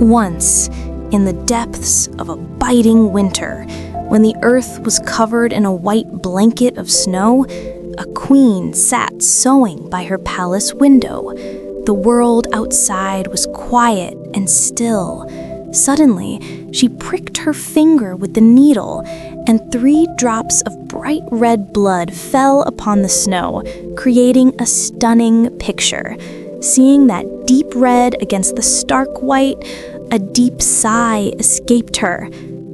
Once, in the depths of a biting winter, when the earth was covered in a white blanket of snow, a queen sat sewing by her palace window. The world outside was quiet and still. Suddenly, she pricked her finger with the needle, and 3 drops of bright red blood fell upon the snow, creating a stunning picture. Seeing that deep red against the stark white, a deep sigh escaped her.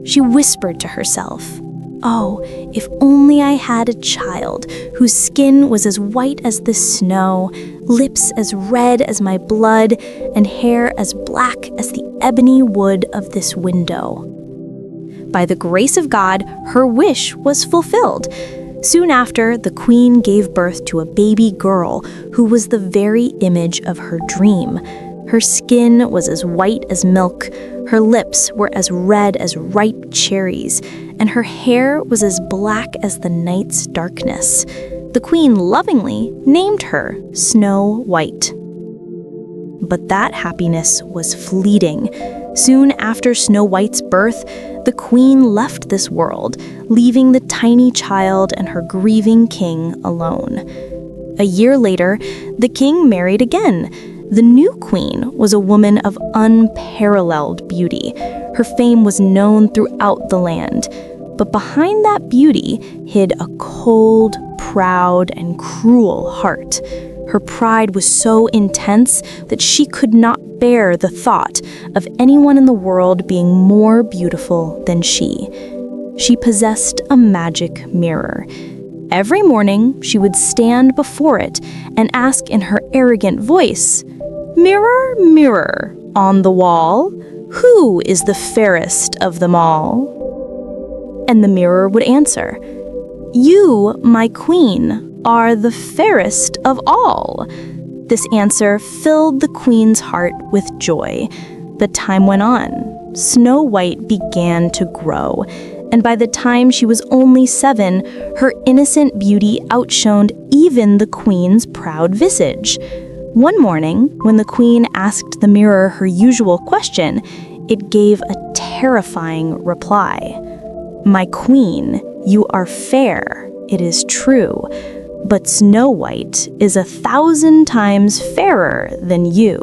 She whispered to herself, "Oh, if only I had a child whose skin was as white as the snow, lips as red as my blood, and hair as black as the ebony wood of this window." By the grace of God, her wish was fulfilled. Soon after, the queen gave birth to a baby girl who was the very image of her dream. Her skin was as white as milk, her lips were as red as ripe cherries, and her hair was as black as the night's darkness. The queen lovingly named her Snow White. But that happiness was fleeting. Soon after Snow White's birth, the queen left this world, leaving the tiny child and her grieving king alone. A year later, the king married again. The new queen was a woman of unparalleled beauty. Her fame was known throughout the land. But behind that beauty hid a cold, proud, and cruel heart. Her pride was so intense that she could not bear the thought of anyone in the world being more beautiful than she. She possessed a magic mirror. Every morning, she would stand before it and ask in her arrogant voice, "Mirror, mirror, on the wall, who is the fairest of them all?" And the mirror would answer, "You, my queen, are the fairest of all." This answer filled the queen's heart with joy. But time went on. Snow White began to grow, and by the time she was only 7, her innocent beauty outshone even the queen's proud visage. One morning, when the queen asked the mirror her usual question, it gave a terrifying reply. "My queen, you are fair, it is true, but Snow White is 1,000 times fairer than you."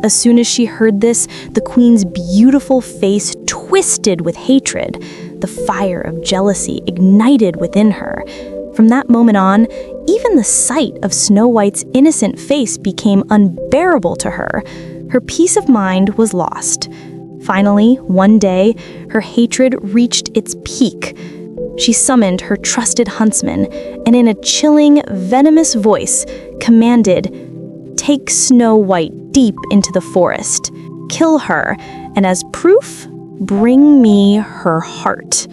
As soon as she heard this, the queen's beautiful face twisted with hatred. The fire of jealousy ignited within her. From that moment on, even the sight of Snow White's innocent face became unbearable to her. Her peace of mind was lost. Finally, one day, her hatred reached its peak. She summoned her trusted huntsman and in a chilling, venomous voice commanded, "Take Snow White deep into the forest, kill her, and as proof, bring me her heart."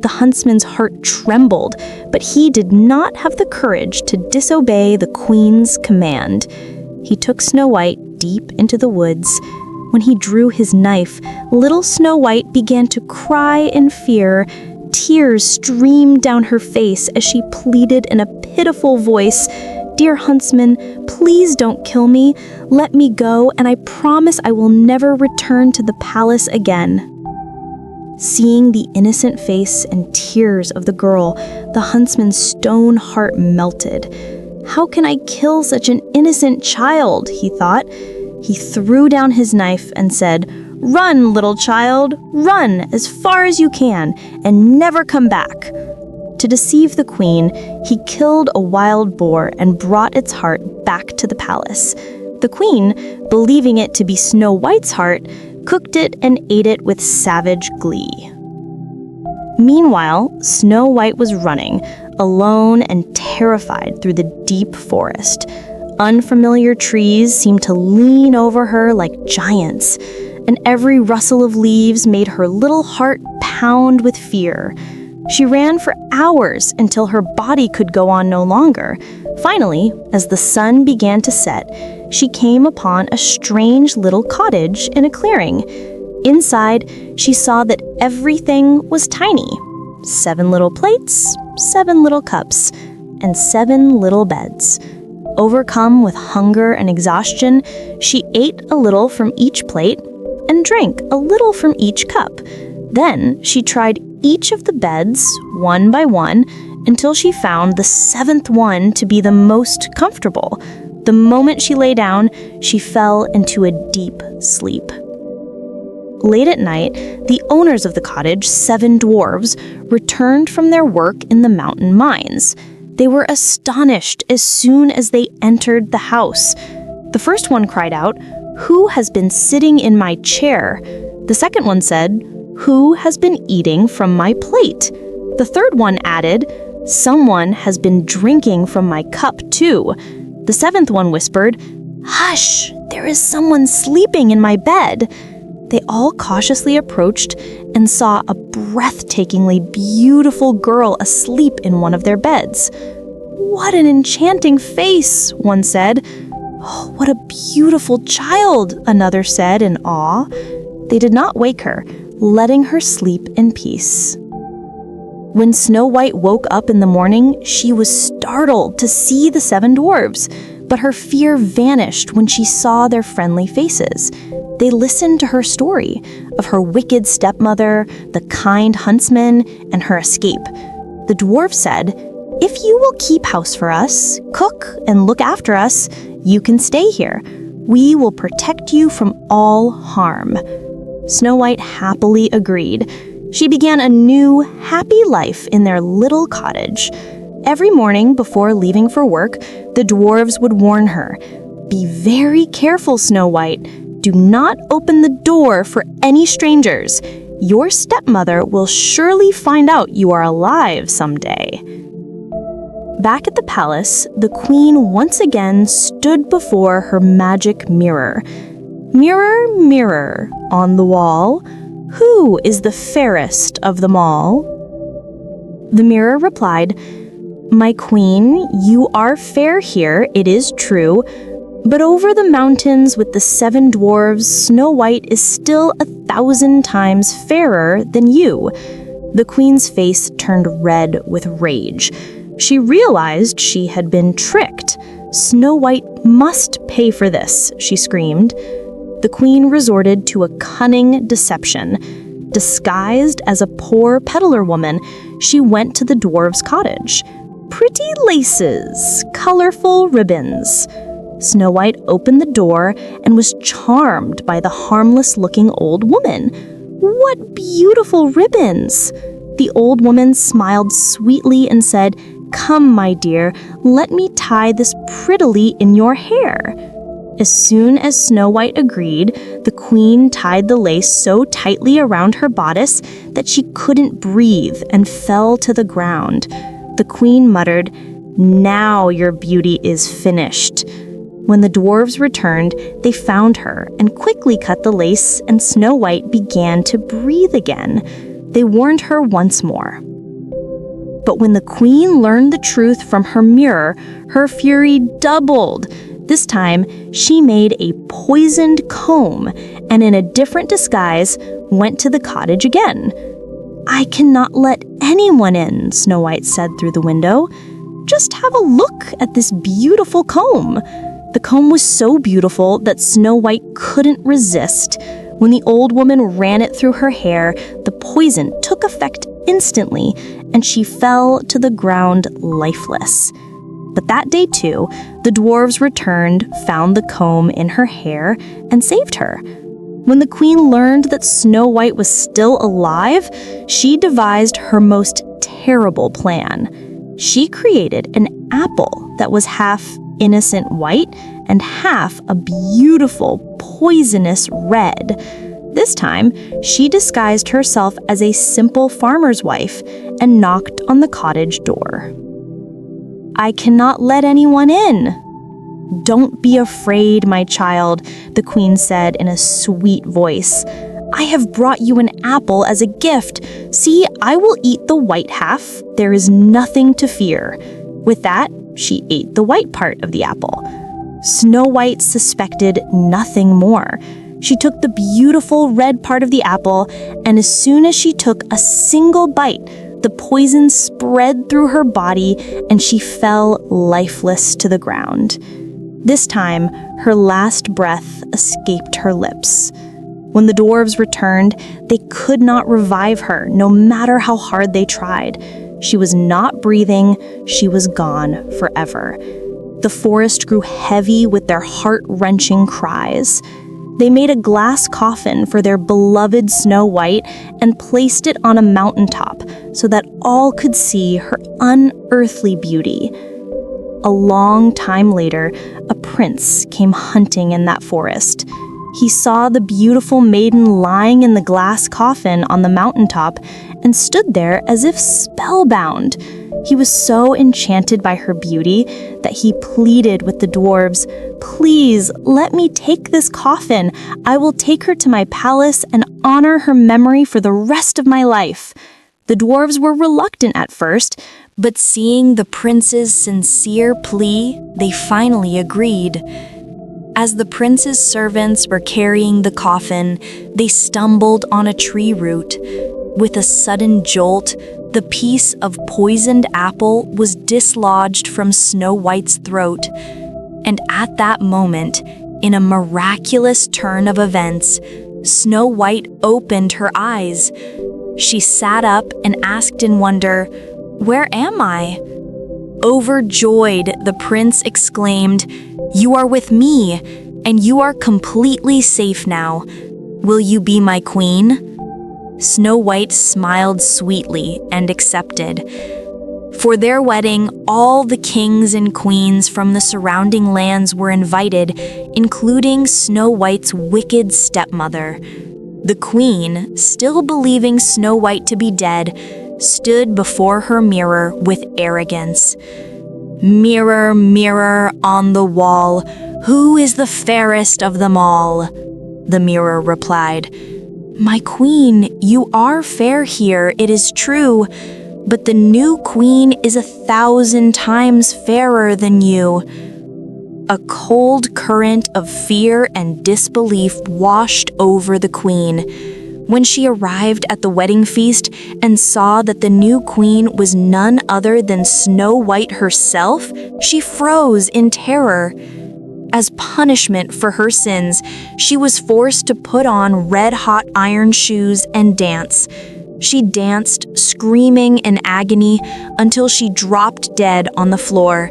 The huntsman's heart trembled, but he did not have the courage to disobey the queen's command. He took Snow White deep into the woods. When he drew his knife, little Snow White began to cry in fear. Tears streamed down her face as she pleaded in a pitiful voice, "Dear huntsman, please don't kill me. Let me go, and I promise I will never return to the palace again." Seeing the innocent face and tears of the girl, the huntsman's stone heart melted. "How can I kill such an innocent child?" he thought. He threw down his knife and said, "Run, little child, run as far as you can, and never come back." To deceive the queen, he killed a wild boar and brought its heart back to the palace. The queen, believing it to be Snow White's heart, cooked it and ate it with savage glee. Meanwhile, Snow White was running, alone and terrified through the deep forest. Unfamiliar trees seemed to lean over her like giants, and every rustle of leaves made her little heart pound with fear. She ran for hours until her body could go on no longer. Finally, as the sun began to set, she came upon a strange little cottage in a clearing. Inside, she saw that everything was tiny. 7 little plates, 7 little cups, and 7 little beds. Overcome with hunger and exhaustion, she ate a little from each plate, and drank a little from each cup. Then she tried each of the beds, one by one, until she found the seventh one to be the most comfortable. The moment she lay down, she fell into a deep sleep. Late at night, the owners of the cottage, Seven Dwarfs, returned from their work in the mountain mines. They were astonished as soon as they entered the house. The first one cried out, "Who has been sitting in my chair?" The second one said, "Who has been eating from my plate?" The third one added, "Someone has been drinking from my cup too." The seventh one whispered, "Hush, there is someone sleeping in my bed." They all cautiously approached and saw a breathtakingly beautiful girl asleep in one of their beds. "What an enchanting face," one said. "Oh, what a beautiful child," another said in awe. They did not wake her, letting her sleep in peace. When Snow White woke up in the morning, she was startled to see the seven dwarves, but her fear vanished when she saw their friendly faces. They listened to her story of her wicked stepmother, the kind huntsman, and her escape. The dwarf said, "If you will keep house for us, cook, and look after us, you can stay here. We will protect you from all harm." Snow White happily agreed. She began a new, happy life in their little cottage. Every morning before leaving for work, the dwarves would warn her, "Be very careful, Snow White. Do not open the door for any strangers. Your stepmother will surely find out you are alive someday." Back at the palace, the queen once again stood before her magic mirror. "Mirror, mirror on the wall, who is the fairest of them all?" The mirror replied, "My queen, you are fair here, it is true, but over the mountains with the seven dwarves, Snow White is still 1,000 times fairer than you." The queen's face turned red with rage. She realized she had been tricked. "Snow White must pay for this," she screamed. The queen resorted to a cunning deception. Disguised as a poor peddler woman, she went to the dwarves' cottage. Pretty laces, colorful ribbons. Snow White opened the door and was charmed by the harmless-looking old woman. "What beautiful ribbons!" The old woman smiled sweetly and said, "Come, my dear, let me tie this prettily in your hair." As soon as Snow White agreed, the queen tied the lace so tightly around her bodice that she couldn't breathe and fell to the ground. The queen muttered, "Now your beauty is finished." When the dwarves returned, they found her and quickly cut the lace, and Snow White began to breathe again. They warned her once more. But when the queen learned the truth from her mirror, her fury doubled. This time, she made a poisoned comb and in a different disguise went to the cottage again. "I cannot let anyone in," Snow White said through the window. "Just have a look at this beautiful comb." The comb was so beautiful that Snow White couldn't resist. When the old woman ran it through her hair, the poison took effect instantly, and she fell to the ground lifeless. But that day too, the dwarves returned, found the comb in her hair, and saved her. When the queen learned that Snow White was still alive, she devised her most terrible plan. She created an apple that was half innocent white and half a beautiful poisonous red. This time, she disguised herself as a simple farmer's wife and knocked on the cottage door. "I cannot let anyone in." "Don't be afraid, my child," the queen said in a sweet voice. "I have brought you an apple as a gift. See, I will eat the white half. There is nothing to fear." With that, she ate the white part of the apple. Snow White suspected nothing more. She took the beautiful red part of the apple, and as soon as she took a single bite, the poison spread through her body and she fell lifeless to the ground. This time, her last breath escaped her lips. When the dwarves returned, they could not revive her, no matter how hard they tried. She was not breathing, she was gone forever. The forest grew heavy with their heart-wrenching cries. They made a glass coffin for their beloved Snow White and placed it on a mountaintop so that all could see her unearthly beauty. A long time later, a prince came hunting in that forest. He saw the beautiful maiden lying in the glass coffin on the mountaintop and stood there as if spellbound. He was so enchanted by her beauty that he pleaded with the dwarves, "Please, let me take this coffin. I will take her to my palace and honor her memory for the rest of my life." The dwarves were reluctant at first, but seeing the prince's sincere plea, they finally agreed. As the prince's servants were carrying the coffin, they stumbled on a tree root. With a sudden jolt, the piece of poisoned apple was dislodged from Snow White's throat. And at that moment, in a miraculous turn of events, Snow White opened her eyes. She sat up and asked in wonder, "Where am I?" Overjoyed, the prince exclaimed, "You are with me, and you are completely safe now. Will you be my queen?" Snow White smiled sweetly and accepted. For their wedding, all the kings and queens from the surrounding lands were invited, including Snow White's wicked stepmother. The queen, still believing Snow White to be dead, stood before her mirror with arrogance. "Mirror, mirror on the wall, who is the fairest of them all?" The mirror replied, "My queen, you are fair here, it is true, but the new queen is 1,000 times fairer than you." A cold current of fear and disbelief washed over the queen. When she arrived at the wedding feast and saw that the new queen was none other than Snow White herself, she froze in terror. As punishment for her sins, she was forced to put on red-hot iron shoes and dance. She danced, screaming in agony, until she dropped dead on the floor.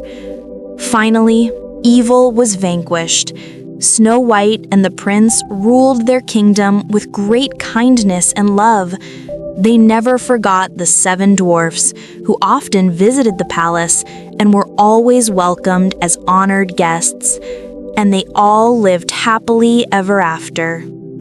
Finally, evil was vanquished. Snow White and the prince ruled their kingdom with great kindness and love. They never forgot the 7 dwarfs, who often visited the palace and were always welcomed as honored guests. And they all lived happily ever after.